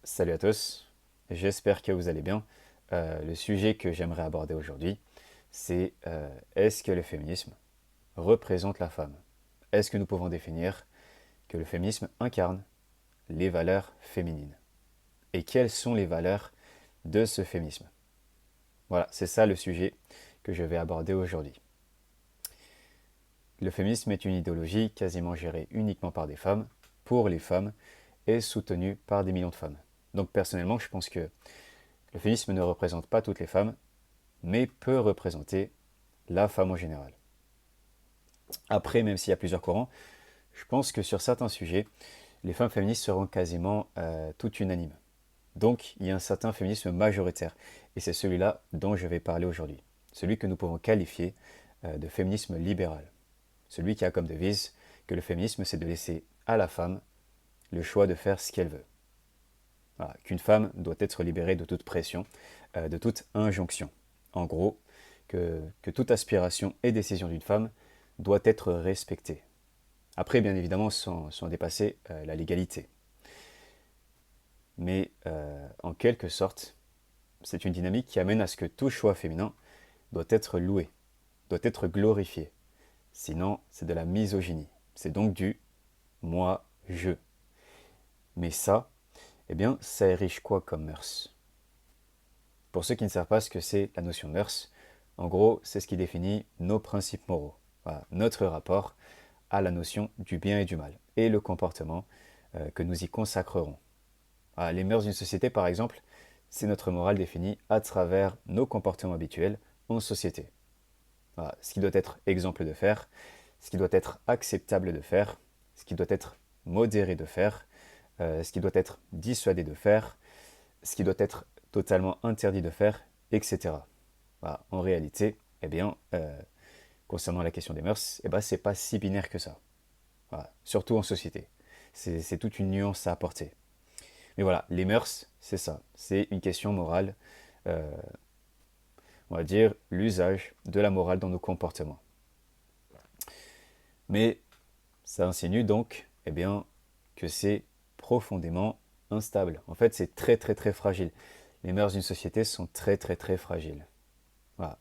Salut à tous, j'espère que vous allez bien. Le sujet que j'aimerais aborder aujourd'hui, c'est est-ce que le féminisme représente la femme? Est-ce que nous pouvons définir que le féminisme incarne les valeurs féminines? Et quelles sont les valeurs de ce féminisme? Voilà, c'est ça le sujet que je vais aborder aujourd'hui. Le féminisme est une idéologie quasiment gérée uniquement par des femmes, pour les femmes, et soutenue par des millions de femmes. Donc personnellement, je pense que le féminisme ne représente pas toutes les femmes, mais peut représenter la femme en général. Après, même s'il y a plusieurs courants, je pense que sur certains sujets, les femmes féministes seront quasiment toutes unanimes. Donc, il y a un certain féminisme majoritaire, et c'est celui-là dont je vais parler aujourd'hui. Celui que nous pouvons qualifier de féminisme libéral. Celui qui a comme devise que le féminisme, c'est de laisser à la femme le choix de faire ce qu'elle veut. Voilà, qu'une femme doit être libérée de toute pression, de toute injonction. En gros, que toute aspiration et décision d'une femme doit être respectée. Après, bien évidemment, sans dépasser la légalité. Mais en quelque sorte, c'est une dynamique qui amène à ce que tout choix féminin doit être loué, doit être glorifié. Sinon, c'est de la misogynie. C'est donc du moi, je. Mais ça, eh bien, ça érige quoi comme mœurs? Pour ceux qui ne savent pas ce que c'est la notion de mœurs, en gros, c'est ce qui définit nos principes moraux. Voilà, notre rapport à la notion du bien et du mal, et le comportement que nous y consacrerons. Voilà, les mœurs d'une société, par exemple, c'est notre morale définie à travers nos comportements habituels en société. Voilà, ce qui doit être exemple de faire, ce qui doit être acceptable de faire, ce qui doit être modéré de faire, ce qui doit être dissuadé de faire, ce qui doit être totalement interdit de faire, etc. Voilà, en réalité, eh bien, concernant la question des mœurs, eh ben, c'est pas si binaire que ça. Voilà, surtout en société. C'est toute une nuance à apporter. Mais voilà, les mœurs, c'est ça. C'est une question morale, euh, on va dire l'usage de la morale dans nos comportements. Mais ça insinue donc eh bien, que c'est profondément instable. En fait, c'est très très très fragile. Les mœurs d'une société sont très très très fragiles. Voilà.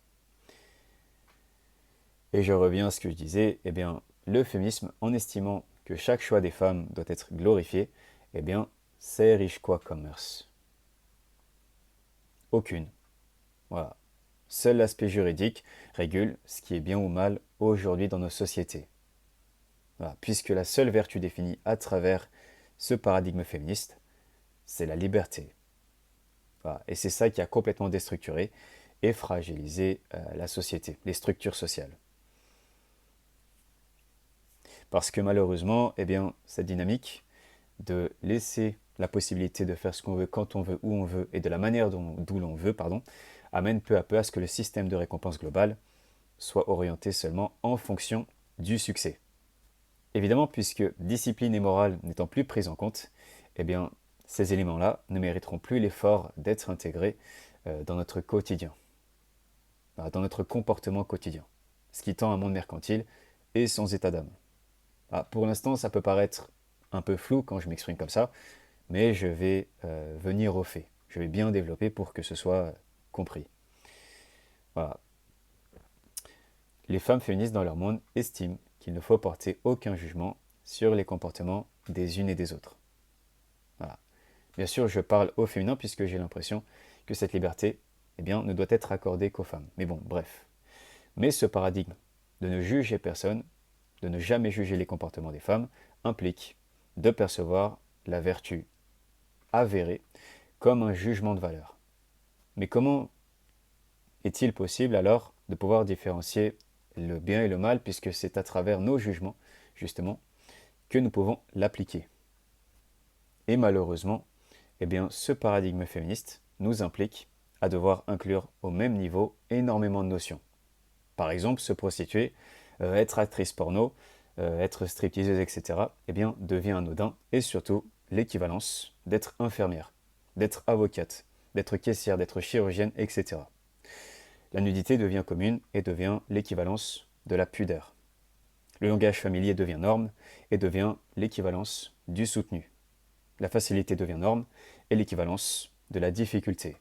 Et je reviens à ce que je disais, eh bien, le féminisme, en estimant que chaque choix des femmes doit être glorifié, eh bien, ça érige quoi comme mœurs? Aucune. Voilà. Seul l'aspect juridique régule ce qui est bien ou mal aujourd'hui dans nos sociétés. Voilà. Puisque la seule vertu définie à travers ce paradigme féministe, c'est la liberté. Voilà. Et c'est ça qui a complètement déstructuré et fragilisé la société, les structures sociales. Parce que malheureusement, eh bien, cette dynamique de laisser la possibilité de faire ce qu'on veut, quand on veut, où on veut, et de la manière d'où l'on veut, pardon, amène peu à peu à ce que le système de récompense globale soit orienté seulement en fonction du succès. Évidemment, puisque discipline et morale n'étant plus prises en compte, eh bien, ces éléments-là ne mériteront plus l'effort d'être intégrés dans notre quotidien, dans notre comportement quotidien, ce qui tend à un monde mercantile et sans état d'âme. Pour l'instant, ça peut paraître un peu flou quand je m'exprime comme ça, mais je vais venir au fait. Je vais bien développer pour que ce soit compris. Voilà. Les femmes féministes dans leur monde estiment qu'il ne faut porter aucun jugement sur les comportements des unes et des autres. Voilà. Bien sûr, je parle au féminin puisque j'ai l'impression que cette liberté eh bien, ne doit être accordée qu'aux femmes. Mais bon, bref. Mais ce paradigme de ne juger personne, de ne jamais juger les comportements des femmes, implique de percevoir la vertu avérée comme un jugement de valeur. Mais comment est-il possible alors de pouvoir différencier le bien et le mal, puisque c'est à travers nos jugements, justement, que nous pouvons l'appliquer? Et malheureusement, eh bien, ce paradigme féministe nous implique à devoir inclure au même niveau énormément de notions. Par exemple, se prostituer, être actrice porno, être stripteaseuse, etc., eh bien, devient anodin, et surtout l'équivalence d'être infirmière, d'être avocate, d'être caissière, d'être chirurgienne, etc. La nudité devient commune et devient l'équivalence de la pudeur. Le langage familier devient norme et devient l'équivalence du soutenu. La facilité devient norme est l'équivalence de la difficulté,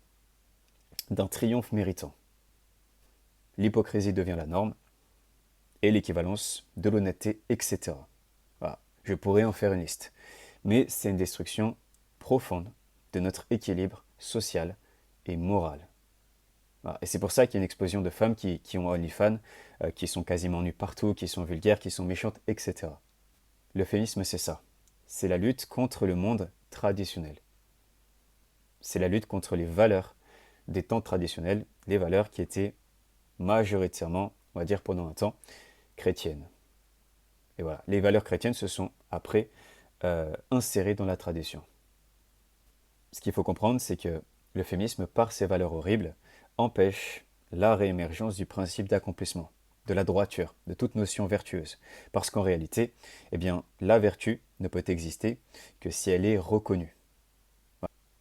d'un triomphe méritant. L'hypocrisie devient la norme et l'équivalence de l'honnêteté, etc. Voilà. Je pourrais en faire une liste. Mais c'est une destruction profonde de notre équilibre social et moral. Voilà. Et c'est pour ça qu'il y a une explosion de femmes qui ont OnlyFans, qui sont quasiment nues partout, qui sont vulgaires, qui sont méchantes, etc. Le féminisme, c'est ça. C'est la lutte contre le monde traditionnel. C'est la lutte contre les valeurs des temps traditionnels, les valeurs qui étaient majoritairement, on va dire pendant un temps, chrétiennes. Et voilà, les valeurs chrétiennes se sont après insérées dans la tradition. Ce qu'il faut comprendre, c'est que le féminisme, par ses valeurs horribles, empêche la réémergence du principe d'accomplissement, de la droiture, de toute notion vertueuse. Parce qu'en réalité, eh bien, la vertu ne peut exister que si elle est reconnue.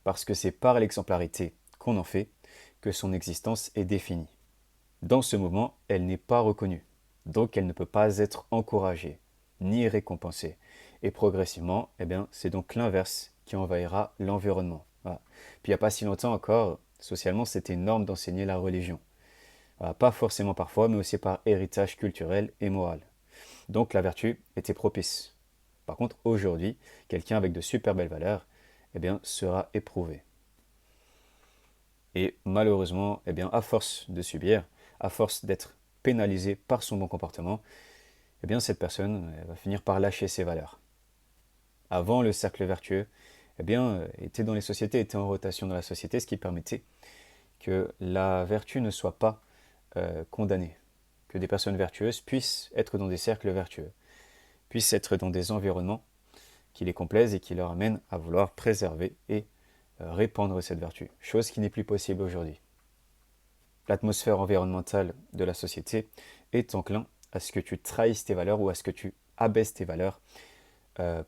Parce que c'est par l'exemplarité qu'on en fait que son existence est définie. Dans ce moment, elle n'est pas reconnue, donc elle ne peut pas être encouragée, ni récompensée. Et progressivement, eh bien, c'est donc l'inverse qui envahira l'environnement. Voilà. Puis il n'y a pas si longtemps encore, socialement, c'était une norme d'enseigner la religion. Voilà, pas forcément parfois, mais aussi par héritage culturel et moral. Donc la vertu était propice. Par contre, aujourd'hui, quelqu'un avec de super belles valeurs, eh bien, sera éprouvé. Et malheureusement, eh bien, à force de subir, à force d'être pénalisé par son bon comportement, eh bien, cette personne va finir par lâcher ses valeurs. Avant, le cercle vertueux eh bien, était dans les sociétés, était en rotation dans la société, ce qui permettait que la vertu ne soit pas condamnée, que des personnes vertueuses puissent être dans des cercles vertueux, puissent être dans des environnements qui les complaisent et qui leur amènent à vouloir préserver et répandre cette vertu, chose qui n'est plus possible aujourd'hui. L'atmosphère environnementale de la société est enclin à ce que tu trahisses tes valeurs ou à ce que tu abaisses tes valeurs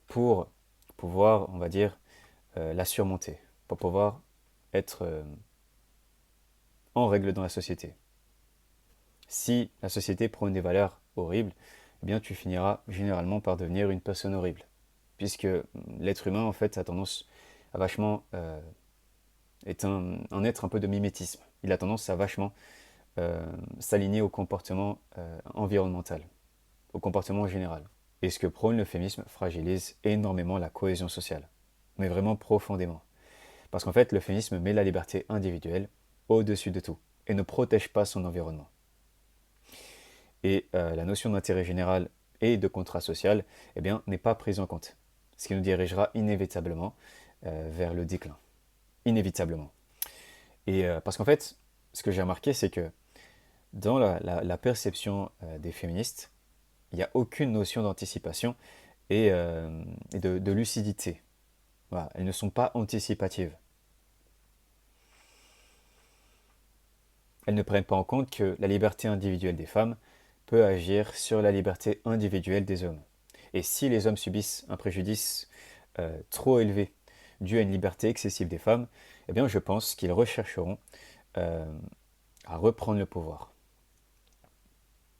pour pouvoir, on va dire, la surmonter, pour pouvoir être en règle dans la société. Si la société prône des valeurs horribles, eh bien tu finiras généralement par devenir une personne horrible. Puisque l'être humain, en fait, a tendance à vachement... est un être un peu de mimétisme. Il a tendance à vachement s'aligner au comportement environnemental, au comportement général. Et ce que prône le féminisme fragilise énormément la cohésion sociale, mais vraiment profondément. Parce qu'en fait, le féminisme met la liberté individuelle au-dessus de tout et ne protège pas son environnement. Et la notion d'intérêt général et de contrat social eh bien, n'est pas prise en compte, ce qui nous dirigera inévitablement vers le déclin. Inévitablement. Et parce qu'en fait, ce que j'ai remarqué, c'est que dans la perception des féministes, il n'y a aucune notion d'anticipation et de lucidité. Voilà, elles ne sont pas anticipatives. Elles ne prennent pas en compte que la liberté individuelle des femmes peut agir sur la liberté individuelle des hommes. Et si les hommes subissent un préjudice trop élevé dû à une liberté excessive des femmes, eh bien je pense qu'ils rechercheront euh, à reprendre le pouvoir.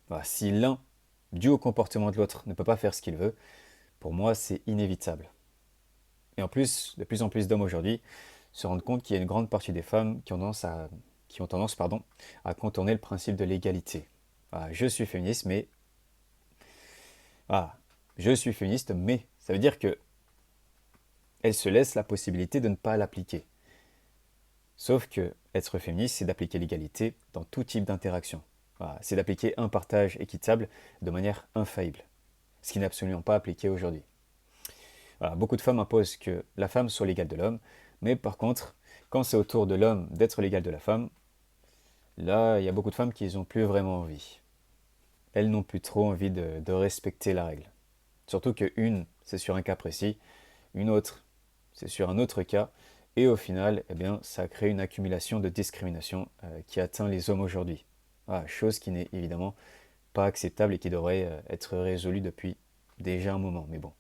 Voilà, si l'un, dû au comportement de l'autre, ne peut pas faire ce qu'il veut, pour moi c'est inévitable. Et en plus, de plus en plus d'hommes aujourd'hui se rendent compte qu'il y a une grande partie des femmes qui ont tendance à contourner le principe de l'égalité. Voilà, je suis féministe, mais... Voilà, je suis féministe, mais... Ça veut dire que elles se laissent la possibilité de ne pas l'appliquer. Sauf que être féministe, c'est d'appliquer l'égalité dans tout type d'interaction. Voilà, c'est d'appliquer un partage équitable de manière infaillible, ce qui n'est absolument pas appliqué aujourd'hui. Voilà, beaucoup de femmes imposent que la femme soit l'égale de l'homme, mais par contre, quand c'est au tour de l'homme d'être l'égal de la femme, là, il y a beaucoup de femmes qui n'ont plus vraiment envie. Elles n'ont plus trop envie de respecter la règle. Surtout qu'une, c'est sur un cas précis, une autre, c'est sur un autre cas, et au final, eh bien, ça crée une accumulation de discrimination qui atteint les hommes aujourd'hui. Voilà, chose qui n'est évidemment pas acceptable et qui devrait être résolue depuis déjà un moment. Mais bon.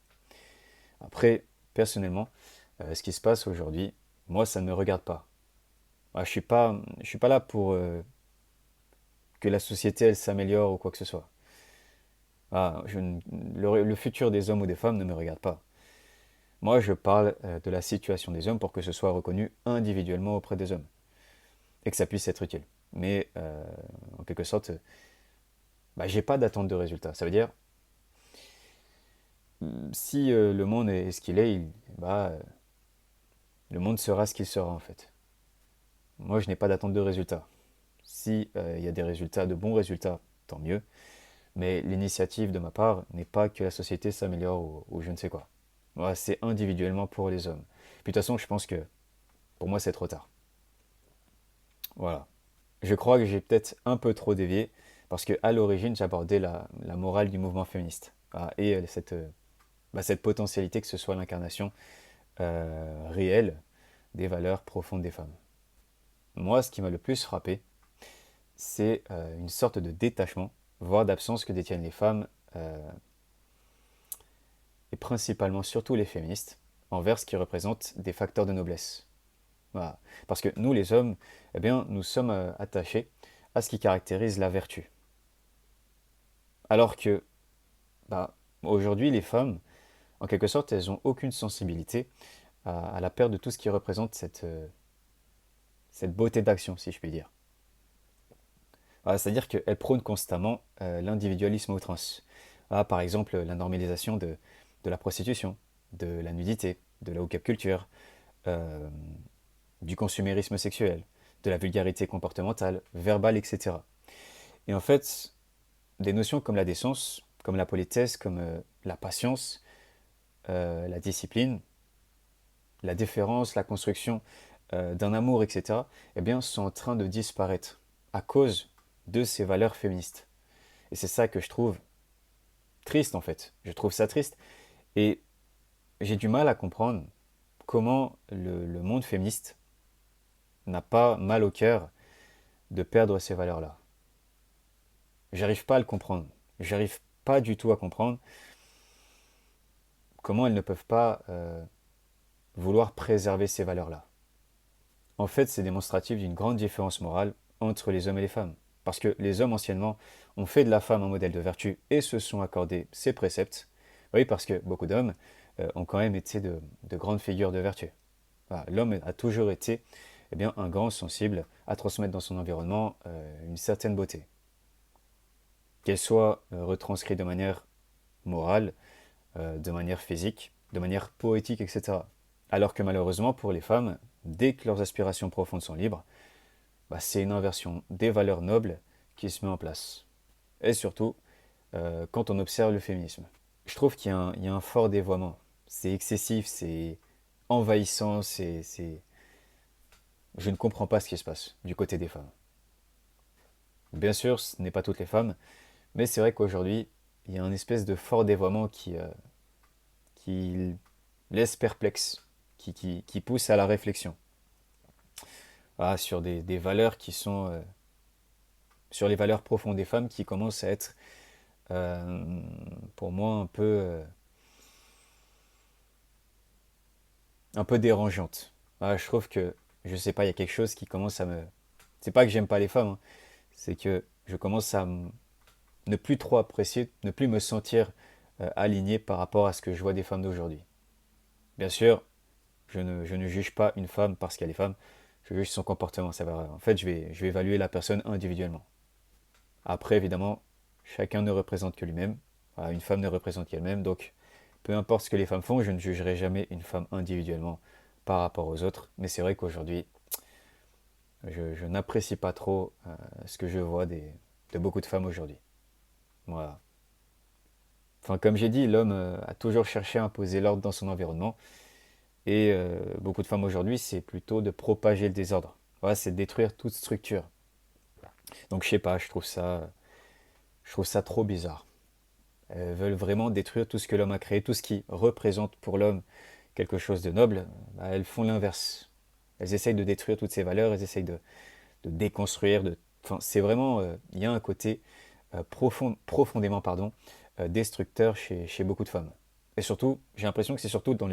Après, personnellement, ce qui se passe aujourd'hui, moi, ça ne me regarde pas. Voilà, je suis pas là pour que la société elle s'améliore ou quoi que ce soit. Voilà, le futur des hommes ou des femmes ne me regarde pas. Moi, je parle de la situation des hommes pour que ce soit reconnu individuellement auprès des hommes et que ça puisse être utile. Mais en quelque sorte, bah, j'ai pas d'attente de résultat. Ça veut dire, si le monde est ce qu'il est, bah, le monde sera ce qu'il sera en fait. Moi, je n'ai pas d'attente de résultat. Si il y a des résultats, de bons résultats, tant mieux. Mais l'initiative de ma part n'est pas que la société s'améliore ou je ne sais quoi. Voilà, c'est individuellement pour les hommes. Puis de toute façon, je pense que pour moi, c'est trop tard. Voilà. Je crois que j'ai peut-être un peu trop dévié parce que à l'origine, j'abordais la morale du mouvement féministe. Voilà, et cette potentialité que ce soit l'incarnation réelle des valeurs profondes des femmes. Moi, ce qui m'a le plus frappé, c'est une sorte de détachement, voire d'absence que détiennent les femmes, et principalement surtout les féministes, envers ce qui représente des facteurs de noblesse. Voilà. Parce que nous, les hommes, eh bien, nous sommes attachés à ce qui caractérise la vertu. Alors que, bah, aujourd'hui, les femmes, en quelque sorte, elles n'ont aucune sensibilité à la perte de tout ce qui représente cette beauté d'action, si je puis dire. Voilà, c'est-à-dire qu'elles prônent constamment l'individualisme à outrance. Voilà, par exemple, la normalisation de la prostitution, de la nudité, de la hookup culture, euh, du consumérisme sexuel, de la vulgarité comportementale, verbale, etc. Et en fait, des notions comme la décence, comme la politesse, comme la patience, la discipline, la déférence, la construction d'un amour, etc., eh bien, sont en train de disparaître à cause de ces valeurs féministes. Et c'est ça que je trouve triste, en fait. Je trouve ça triste. Et j'ai du mal à comprendre comment le monde féministe n'a pas mal au cœur de perdre ces valeurs-là. J'arrive pas à le comprendre. J'arrive pas du tout à comprendre comment elles ne peuvent pas vouloir préserver ces valeurs-là. En fait, c'est démonstratif d'une grande différence morale entre les hommes et les femmes. Parce que les hommes anciennement ont fait de la femme un modèle de vertu et se sont accordés ces préceptes. Oui, parce que beaucoup d'hommes ont quand même été de grandes figures de vertu. Voilà, l'homme a toujours été eh bien, un grand sensible à transmettre dans son environnement une certaine beauté. Qu'elle soit retranscrite de manière morale, de manière physique, de manière poétique, etc. Alors que malheureusement pour les femmes, dès que leurs aspirations profondes sont libres, bah, c'est une inversion des valeurs nobles qui se met en place. Et surtout, quand on observe le féminisme. Je trouve qu'il y a un fort dévoiement. C'est excessif, c'est envahissant, Je ne comprends pas ce qui se passe du côté des femmes. Bien sûr, ce n'est pas toutes les femmes, mais c'est vrai qu'aujourd'hui, il y a une espèce de fort dévoiement qui laisse perplexe, qui pousse à la réflexion. Voilà, sur des valeurs qui sont... sur les valeurs profondes des femmes qui commencent à être, euh, pour moi, un peu dérangeantes. Voilà, je trouve que, je sais pas, il y a quelque chose qui commence à me... C'est pas que j'aime pas les femmes, hein, c'est que je commence à ne plus trop apprécier, ne plus me sentir aligné par rapport à ce que je vois des femmes d'aujourd'hui. Bien sûr, je ne juge pas une femme parce qu'elle est femme, je juge son comportement. Ça va, en fait, je vais évaluer la personne individuellement. Après, évidemment, chacun ne représente que lui-même. Voilà, une femme ne représente qu'elle-même, donc peu importe ce que les femmes font, je ne jugerai jamais une femme individuellement par rapport aux autres. Mais c'est vrai qu'aujourd'hui, je n'apprécie pas trop ce que je vois de beaucoup de femmes aujourd'hui. Voilà. Enfin, comme j'ai dit, l'homme a toujours cherché à imposer l'ordre dans son environnement. Et beaucoup de femmes aujourd'hui, c'est plutôt de propager le désordre. Voilà, c'est de détruire toute structure. Donc je sais pas, je trouve ça trop bizarre. Elles veulent vraiment détruire tout ce que l'homme a créé, tout ce qui représente pour l'homme quelque chose de noble. Bah, elles font l'inverse. Elles essayent de détruire toutes ces valeurs, elles essayent de déconstruire. Enfin, c'est vraiment, il y a un côté profondément destructeur chez beaucoup de femmes. Et surtout, j'ai l'impression que c'est surtout dans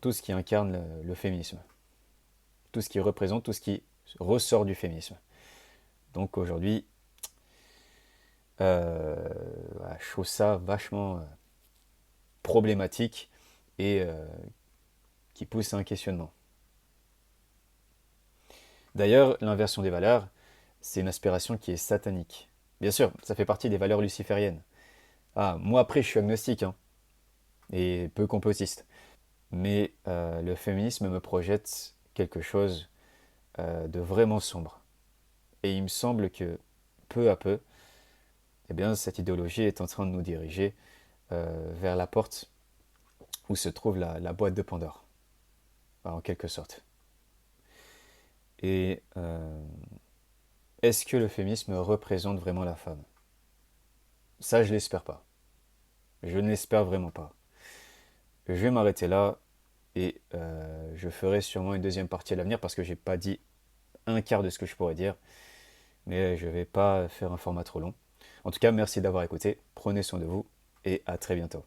tout ce qui incarne le féminisme. Tout ce qui représente, tout ce qui ressort du féminisme. Donc aujourd'hui, voilà, je trouve ça vachement problématique et qui pousse à un questionnement. D'ailleurs, l'inversion des valeurs, c'est une aspiration qui est satanique. Bien sûr, ça fait partie des valeurs lucifériennes. Ah, moi après, je suis agnostique, hein, et peu complotiste. Mais le féminisme me projette quelque chose de vraiment sombre. Et il me semble que, peu à peu, eh bien, cette idéologie est en train de nous diriger vers la porte où se trouve la boîte de Pandore, en quelque sorte. Et est-ce que le féminisme représente vraiment la femme? Ça, je l'espère pas. Je ne l'espère vraiment pas. Je vais m'arrêter là et je ferai sûrement une deuxième partie à l'avenir parce que j'ai pas dit un quart de ce que je pourrais dire, mais je vais pas faire un format trop long. En tout cas, merci d'avoir écouté, prenez soin de vous et à très bientôt.